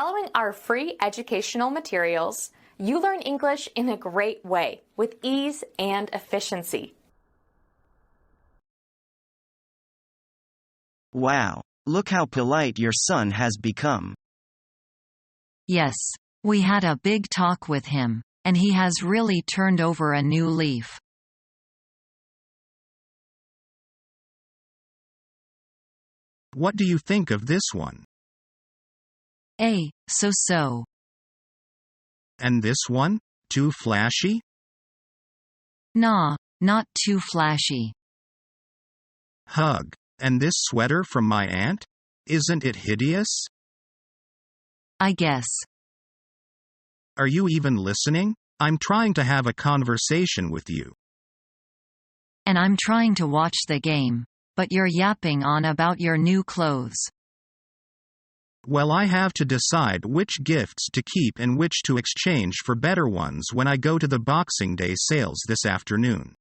Following our free educational materials, you learn English in a great way with ease and efficiency. Wow, look how polite your son has become. Yes, we had a big talk with him, and he has really turned over a new leaf. What do you think of this one? So. And this one? Too flashy? Nah, not too flashy. Hug. And this sweater from my aunt? Isn't it hideous? I guess. Are you even listening? I'm trying to have a conversation with you. And I'm trying to watch the game, but you're yapping on about your new clothes. Well, I have to decide which gifts to keep and which to exchange for better ones when I go to the Boxing Day sales this afternoon.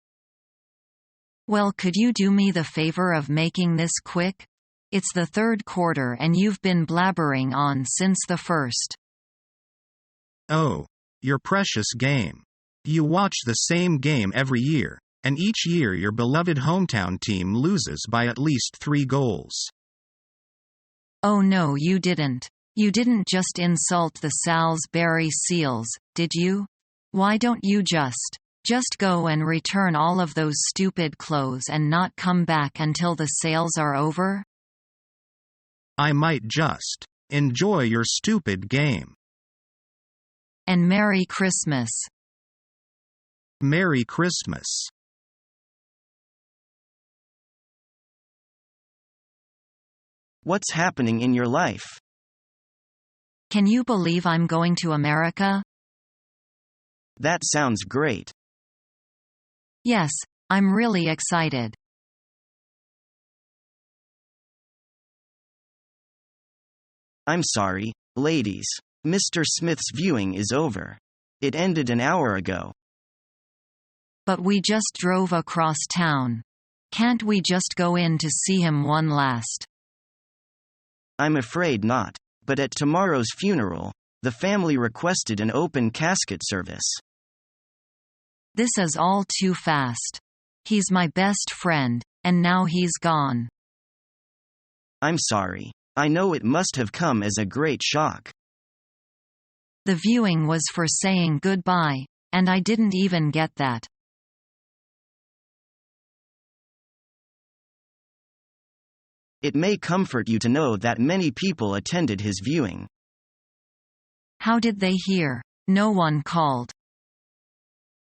Well, could you do me the favor of making this quick? It's the third quarter and you've been blabbering on since the first. Oh, your precious game. You watch the same game every year, and each year your beloved hometown team loses by at least 3 goals. Oh no, you didn't. You didn't just insult the Salisbury Seals, did you? Why don't you just go and return all of those stupid clothes and not come back until the sales are over? I might just enjoy your stupid game. And Merry Christmas. Merry Christmas. What's happening in your life? Can you believe I'm going to America? That sounds great. Yes, I'm really excited. I'm sorry, ladies. Mr. Smith's viewing is over. It ended an hour ago. But we just drove across town. Can't we just go in to see him one last? I'm afraid not, but at tomorrow's funeral, the family requested an open casket service. This is all too fast. He's my best friend, and now he's gone. I'm sorry. I know it must have come as a great shock. The viewing was for saying goodbye, and I didn't even get that. It may comfort you to know that many people attended his viewing. How did they hear? No one called.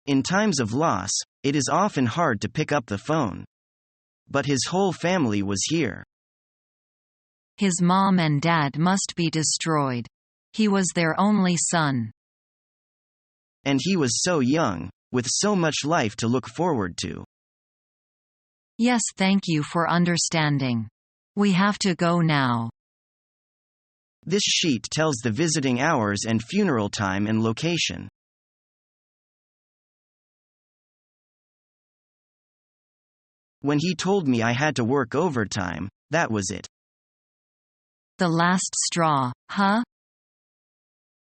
In times of loss, it is often hard to pick up the phone. But his whole family was here. His mom and dad must be destroyed. He was their only son. And he was so young, with so much life to look forward to. Yes, thank you for understanding. We have to go now. This sheet tells the visiting hours and funeral time and location. When he told me I had to work overtime, that was it. The last straw, huh?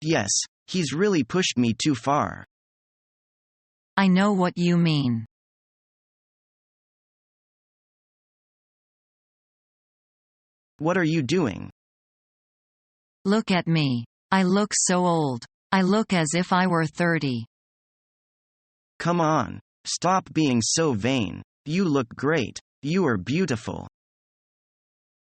Yes, he's really pushed me too far. I know what you mean. What are you doing? Look at me. I look so old. I look as if I were 30. Come on. Stop being so vain. You look great. You are beautiful.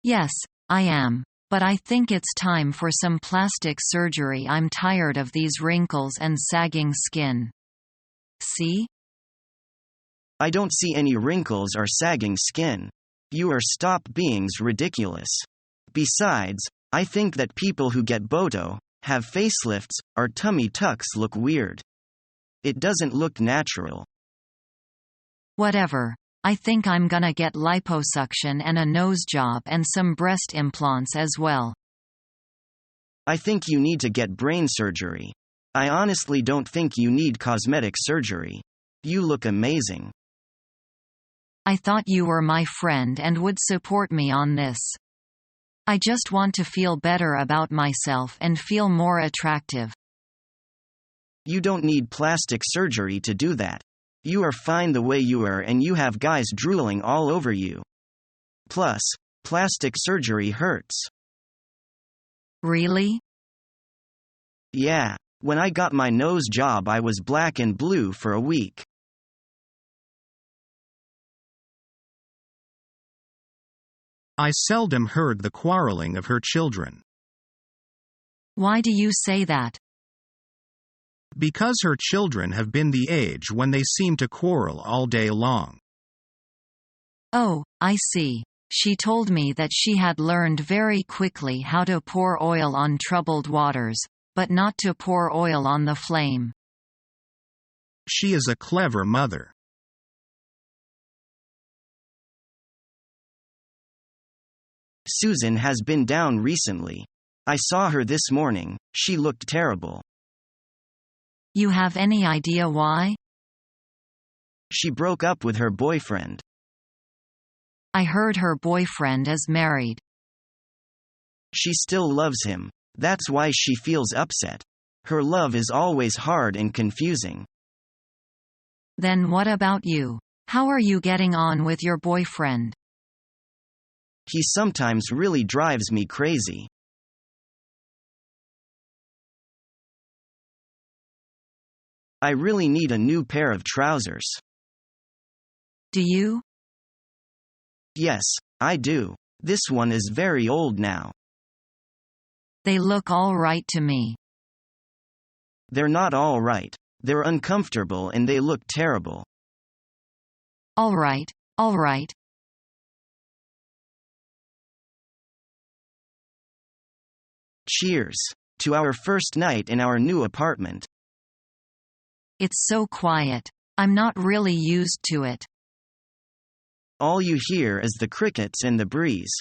Yes, I am. But I think it's time for some plastic surgery. I'm tired of these wrinkles and sagging skin. See? I don't see any wrinkles or sagging skin. You are stop being ridiculous. Besides, I think that people who get Botox, have facelifts, or tummy tucks look weird. It doesn't look natural. Whatever. I think I'm gonna get liposuction and a nose job and some breast implants as well. I think you need to get brain surgery. I honestly don't think you need cosmetic surgery. You look amazing. I thought you were my friend and would support me on this. I just want to feel better about myself and feel more attractive. You don't need plastic surgery to do that. You are fine the way you are and you have guys drooling all over you. Plus, plastic surgery hurts. Really? Yeah, when I got my nose job I was black and blue for a week. I seldom heard the quarreling of her children. Why do you say that? Because her children have been the age when they seem to quarrel all day long. Oh, I see. She told me that she had learned very quickly how to pour oil on troubled waters, but not to pour oil on the flame. She is a clever mother. Susan has been down recently. I saw her this morning, she looked terrible. You have any idea why? She broke up with her boyfriend. I heard her boyfriend is married. She still loves him. That's why she feels upset. Her love is always hard and confusing. Then what about you? How are you getting on with your boyfriend? He sometimes really drives me crazy. I really need a new pair of trousers. Do you? Yes, I do. This one is very old now. They look all right to me. They're not all right. They're uncomfortable and they look terrible. All right, all right. Cheers to our first night in our new apartment. It's so quiet. I'm not really used to it. All you hear is the crickets and the breeze.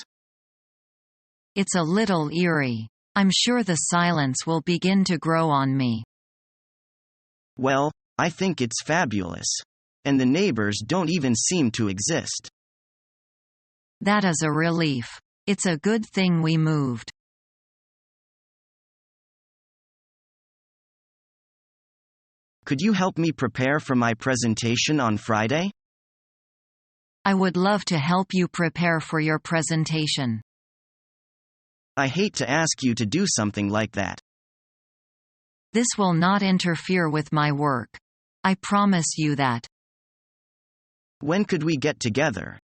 It's a little eerie. I'm sure the silence will begin to grow on me. Well, I think it's fabulous. And the neighbors don't even seem to exist. That is a relief. It's a good thing we moved. Could you help me prepare for my presentation on Friday? I would love to help you prepare for your presentation. I hate to ask you to do something like that. This will not interfere with my work. I promise you that. When could we get together?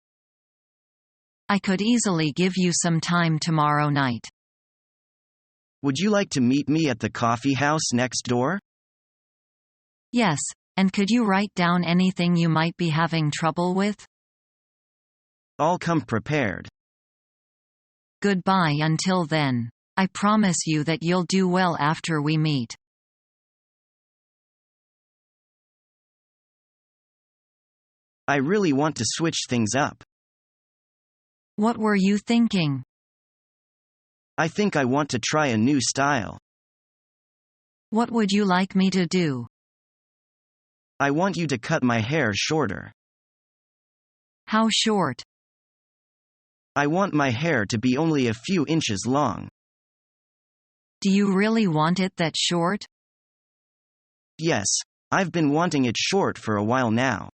I could easily give you some time tomorrow night. Would you like to meet me at the coffee house next door? Yes, and could you write down anything you might be having trouble with? I'll come prepared. Goodbye until then. I promise you that you'll do well after we meet. I really want to switch things up. What were you thinking? I think I want to try a new style. What would you like me to do? I want you to cut my hair shorter. How short? I want my hair to be only a few inches long. Do you really want it that short? Yes, I've been wanting it short for a while now.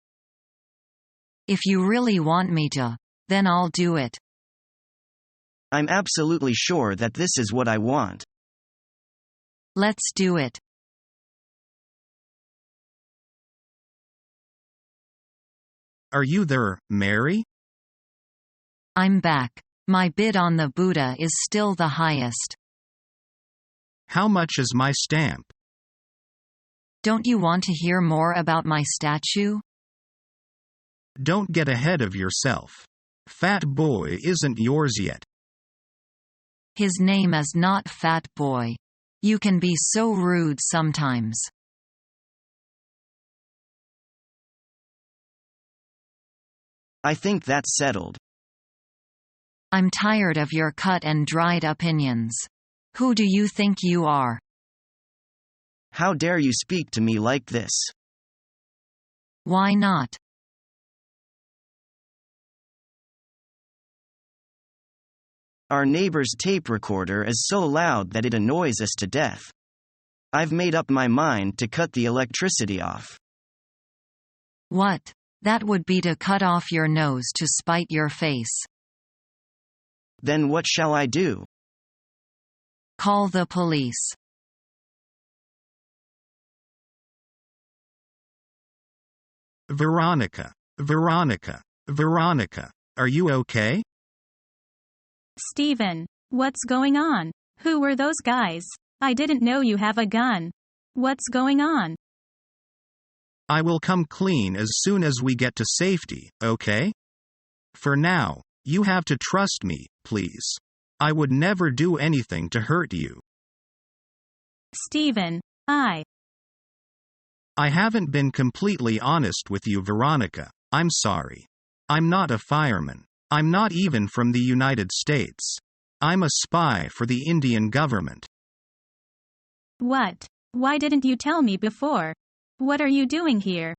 If you really want me to, then I'll do it. I'm absolutely sure that this is what I want. Let's do it. Are you there, Mary? I'm back. My bid on the Buddha is still the highest. How much is my stamp? Don't you want to hear more about my statue? Don't get ahead of yourself. Fat Boy isn't yours yet. His name is not Fat Boy. You can be so rude sometimes. I think that's settled. I'm tired of your cut and dried opinions. Who do you think you are? How dare you speak to me like this? Why not? Our neighbor's tape recorder is so loud that it annoys us to death. I've made up my mind to cut the electricity off. What? That would be to cut off your nose to spite your face. Then what shall I do? Call the police. Veronica, Veronica, Veronica, are you okay? Steven, what's going on? Who were those guys? I didn't know you have a gun. What's going on? I will come clean as soon as we get to safety, okay? For now, you have to trust me, please. I would never do anything to hurt you. Steven, I haven't been completely honest with you, Veronica. I'm sorry. I'm not a fireman. I'm not even from the United States. I'm a spy for the Indian government. What? Why didn't you tell me before? What are you doing here?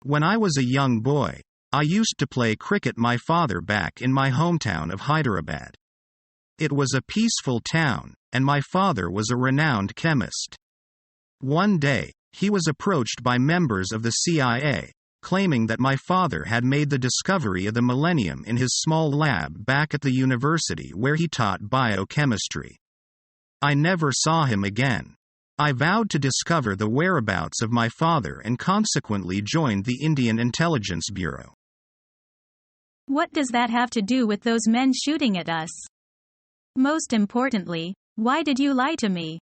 When I was a young boy, I used to play cricket my father back in my hometown of Hyderabad. It was a peaceful town, and my father was a renowned chemist. One day, he was approached by members of the CIA, claiming that my father had made the discovery of the millennium in his small lab back at the university where he taught biochemistry. I never saw him again. I vowed to discover the whereabouts of my father and consequently joined the Indian Intelligence Bureau. What does that have to do with those men shooting at us? Most importantly, why did you lie to me?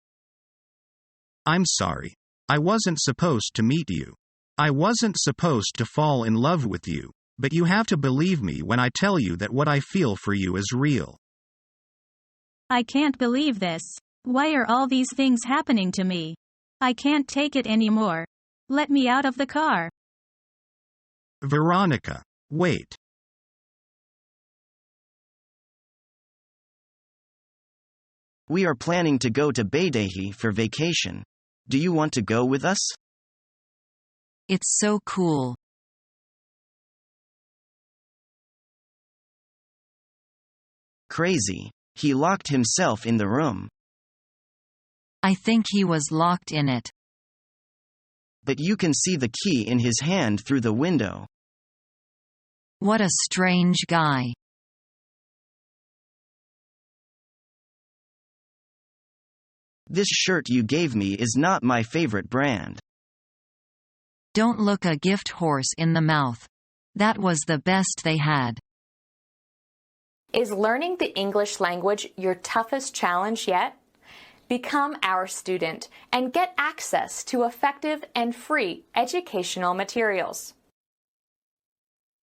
I'm sorry. I wasn't supposed to meet you. I wasn't supposed to fall in love with you, but you have to believe me when I tell you that what I feel for you is real. I can't believe this. Why are all these things happening to me? I can't take it anymore. Let me out of the car. Veronica, wait. We are planning to go to Baidehi for vacation. Do you want to go with us? It's so cool. Crazy. He locked himself in the room. I think he was locked in it. But you can see the key in his hand through the window. What a strange guy. This shirt you gave me is not my favorite brand. Don't look a gift horse in the mouth. That was the best they had. Is learning the English language your toughest challenge yet? Become our student and get access to effective and free educational materials.